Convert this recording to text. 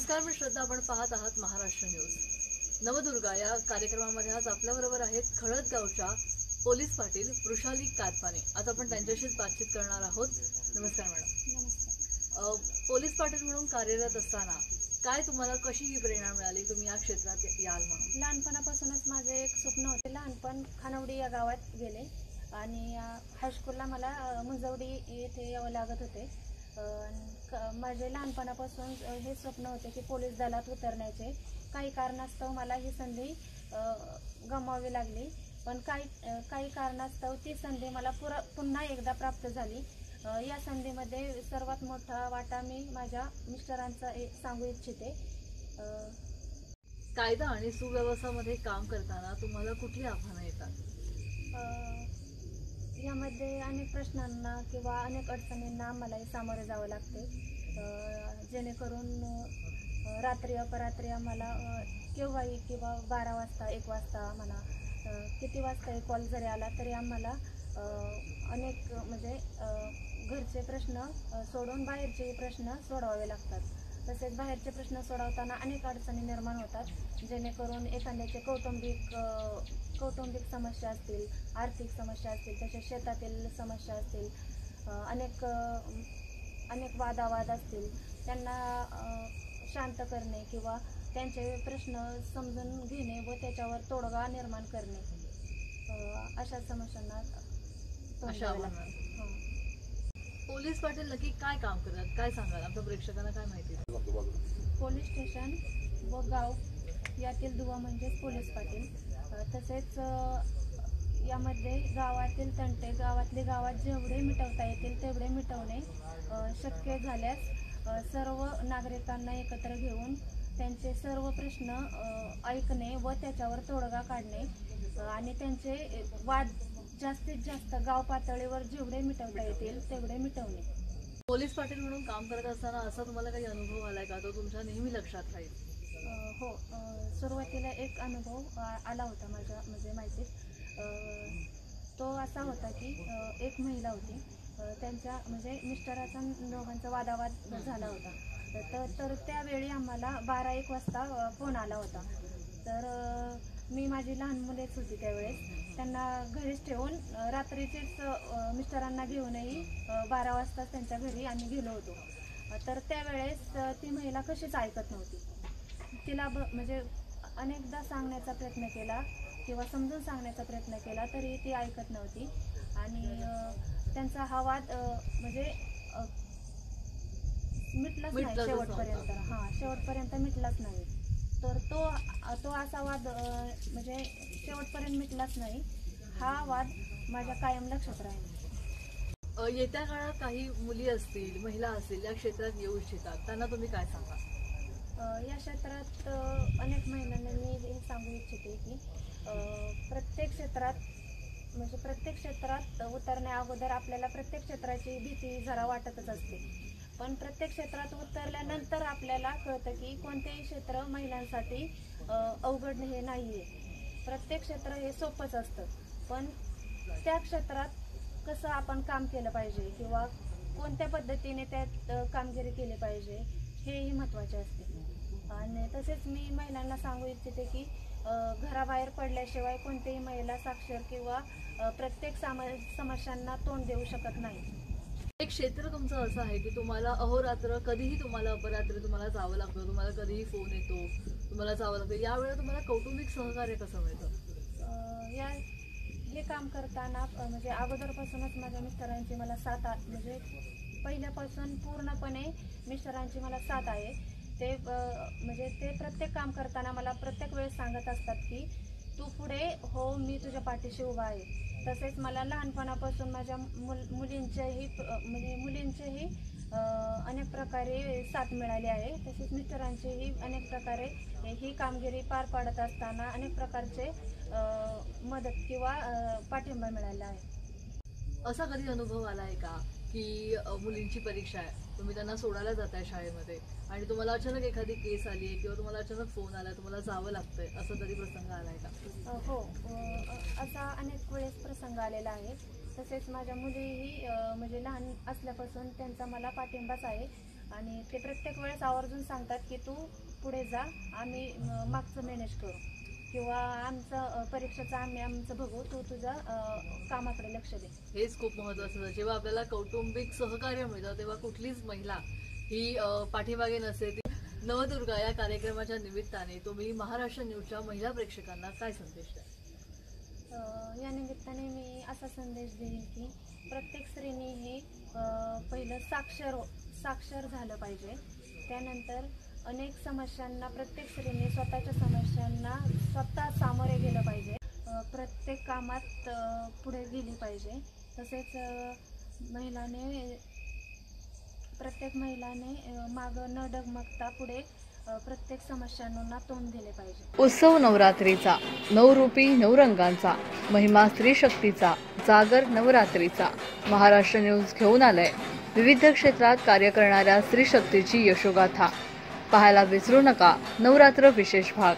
नमस्कार, मी श्रद्धा. आपण पाहत आहात महाराष्ट्र न्यूज. नवदुर्गा या कार्यक्रमामध्ये आज आपल्याबरोबर आहेत खळदगावच्या पोलीस पाटील वृषाली कातपाने. आज आपण त्यांच्याशीच बातचीत करणार आहोत. नमस्कार मॅडम. नमस्कार. पोलीस पाटील म्हणून कार्यरत असताना काय तुम्हाला कशी ही प्रेरणा मिळाली तुम्ही या क्षेत्रात याल म्हणून? लहानपणापासूनच माझे एक स्वप्न होते. लहानपण खानवडी या गावात गेले आणि हायस्कूलला मला मुंजवडी येथे यावं लागत होते. माझे लहानपणापासून हे स्वप्न होते की पोलीस दलात उतरण्याचे. काही कारणास्तव मला ही संधी गमावावी लागली, पण काही कारणास्तव ती संधी मला पुन्हा एकदा प्राप्त झाली. या संधीमध्ये सर्वात मोठा वाटा मी माझ्या मिस्टरांचा सांगू इच्छिते. कायदा आणि सुव्यवस्थेमध्ये काम करताना तुम्हाला कुठली आव्हानं येतात? यामध्ये अनेक प्रश्नांना किंवा अनेक अडचणींना मलाही सामोरे जावं लागते, जेणेकरून रात्री अपरात्री आम्हाला केव्हाही किंवा 12 वाजता 1 वाजता म्हणा किती वाजताही कॉल जरी आला तरी आम्हाला अनेक म्हणजे घरचे प्रश्न सोडून बाहेरचे प्रश्न सोडवावे लागतात. तसेच बाहेरचे प्रश्न सोडवताना अनेक अडचणी निर्माण होतात, जेणेकरून एखाद्याचे कौटुंबिक समस्या असतील, आर्थिक समस्या असतील, तसेच शेतातील समस्या असतील, अनेक वादावाद असतील, त्यांना शांत करणे किंवा त्यांचे प्रश्न समजून घेणे व त्याच्यावर तोडगा निर्माण करणे, अशा समस्यांना पोलीस पाटील नक्की काय काम करतात, काय सांगाल? आमच्या प्रेक्षकांना काय माहिती? पोलीस स्टेशन व गाव यातील दुवा म्हणजेच पोलीस पाटील. तसेच यामध्ये गावातील तंटे गावात जेवढे मिटवता येतील तेवढे मिटवणे, शक्य झाल्यास सर्व नागरिकांना एकत्र घेऊन त्यांचे सर्व प्रश्न ऐकणे व त्याच्यावर तोडगा काढणे आणि त्यांचे वाद जास्तीत जास्त गाव पातळीवर जेवढे मिटवता येतील तेवढे मिटवणे. पोलीस पाटील म्हणून काम करत असताना असा तुम्हाला काही अनुभव आलाय का, तो तुमच्या नेहमी लक्षात राहील? हो, सुरुवातीला एक अनुभव आला होता माझ्या म्हणजे माहितीत. तो असा होता की एक महिला होती, त्यांच्या म्हणजे मिस्टराचा दोघांचा वादावाद झाला होता. तर त्यावेळी आम्हाला 12-1 वाजता फोन आला होता. तर मी माझी लहान मुलेच होती त्यावेळेस, त्यांना घरीच ठेवून रात्रीचेच मिस्टरांना घेऊनही 12 वाजता त्यांच्या घरी आम्ही गेलो होतो. तर त्यावेळेस ती महिला कशीच ऐकत नव्हती. तिला म्हणजे अनेकदा सांगण्याचा प्रयत्न केला किंवा समजून सांगण्याचा प्रयत्न केला तरी ती ऐकत नव्हती आणि त्यांचा हा वाद म्हणजे मिटलाच नाही शेवटपर्यंत. शेवटपर्यंत मिटलाच नाही. तर तो असा वाद म्हणजे शेवटपर्यंत मिटलाच नाही. हा वाद माझ्या कायम लक्षात राहील. येत्या काळात काही मुली असतील, महिला असतील, या क्षेत्रात येऊ इच्छितात, त्यांना तुम्ही काय सांगा? या क्षेत्रात अनेक महिलांना मी हे सांगू इच्छिते की प्रत्येक क्षेत्रात उतरण्या अगोदर आपल्याला प्रत्येक क्षेत्राची भीती जरा वाटतच असते, पण प्रत्येक क्षेत्रात उतरल्यानंतर आपल्याला कळतं की कोणतेही क्षेत्र महिलांसाठी अवघड हे नाही आहे. प्रत्येक क्षेत्र हे सोपंच असतं, पण त्या क्षेत्रात कसं आपण काम केलं पाहिजे किंवा कोणत्या पद्धतीने त्यात कामगिरी केली पाहिजे हेही महत्त्वाचे असते. आणि तसेच मी महिलांना सांगू इच्छिते की घराबाहेर पडल्याशिवाय कोणतीही महिला साक्षर किंवा प्रत्येक समस्यांना तोंड देऊ शकत नाही. एक क्षेत्र तुमचं असं आहे की तुम्हाला अहोरात्र कधीही तुम्हाला अपरात्री तुम्हाला जावं लागतं, तुम्हाला कधीही फोन येतो, तुम्हाला जावं लागतं. यावेळेला तुम्हाला कौटुंबिक सहकार्य कसं मिळतं? हे काम करताना म्हणजे अगोदरपासूनच माझ्या मिस्टरांची मला साथ म्हणजे पहिल्यापासून पूर्णपणे मिस्टरांची मला साथ आहे. ते म्हणजे ते प्रत्येक काम करताना मला प्रत्येक वेळेस सांगत असतात की तू पुढे हो, मी तुझ्या पाठीशी उभा आहे. तसेच मला लहानपणापासून माझ्या मुलींचेही अनेक प्रकारे साथ मिळाली आहे. तसेच मिस्टरांचीही अनेक प्रकारे ही कामगिरी पार पाडत असताना अनेक प्रकारचे मदत किंवा पाठिंबा मिळाला आहे. असा कधी अनुभव आला आहे का की मुलींची परीक्षा आहे, तुम्ही त्यांना सोडायला जाताय शाळेमध्ये आणि तुम्हाला अचानक एखादी केस आली आहे किंवा तुम्हाला अचानक फोन आला, तुम्हाला जावं लागतंय, असं तरी प्रसंग आलाय का? हो, असा अनेक वेळेस प्रसंग आलेला आहे. तसेच माझ्या मुलीही म्हणजे लहान असल्यापासून त्यांचा मला पाठिंबाच आहे. आणि ते प्रत्येक वेळेस आवर्जून सांगतात की तू पुढे जा, आम्ही मागचं मॅनेज करू किंवा आमचं परीक्षेचं आम्ही आमचं बघू, तू तुझ्या कामाकडे लक्ष दे. हेच खूप महत्त्वाचं आहे. जेव्हा आपल्याला कौटुंबिक सहकार्य मिळतं तेव्हा कुठलीच महिला ही पाठीमागे नसते. ती नवदुर्गा या कार्यक्रमाच्या निमित्ताने तुम्ही महाराष्ट्र न्यूजच्या महिला प्रेक्षकांना काय संदेश द्याल? या निमित्ताने मी असा संदेश देईन की प्रत्येक स्त्रीने हे पहिलं साक्षर झालं पाहिजे. त्यानंतर अनेक समस्यांना प्रत्येक स्त्रीने स्वतःच्या समस्यांना स्वतः सामोरे गेलं पाहिजे. प्रत्येक कामात पुढे गेली पाहिजे. तसेच प्रत्येक महिलाने मागं न डगमगता पुढे प्रत्येक समस्यांना तोंड दिले पाहिजे. उत्सव नवरात्रीचा, नवरूपी नवरंगांचा, महिमा स्त्री शक्तीचा, जागर नवरात्रीचा महाराष्ट्र न्यूज घेऊन आलाय विविध क्षेत्रात कार्य करणाऱ्या स्त्री शक्तीची यशोगाथा. पाहायला विसरू नका नवरात्र विशेष भाग.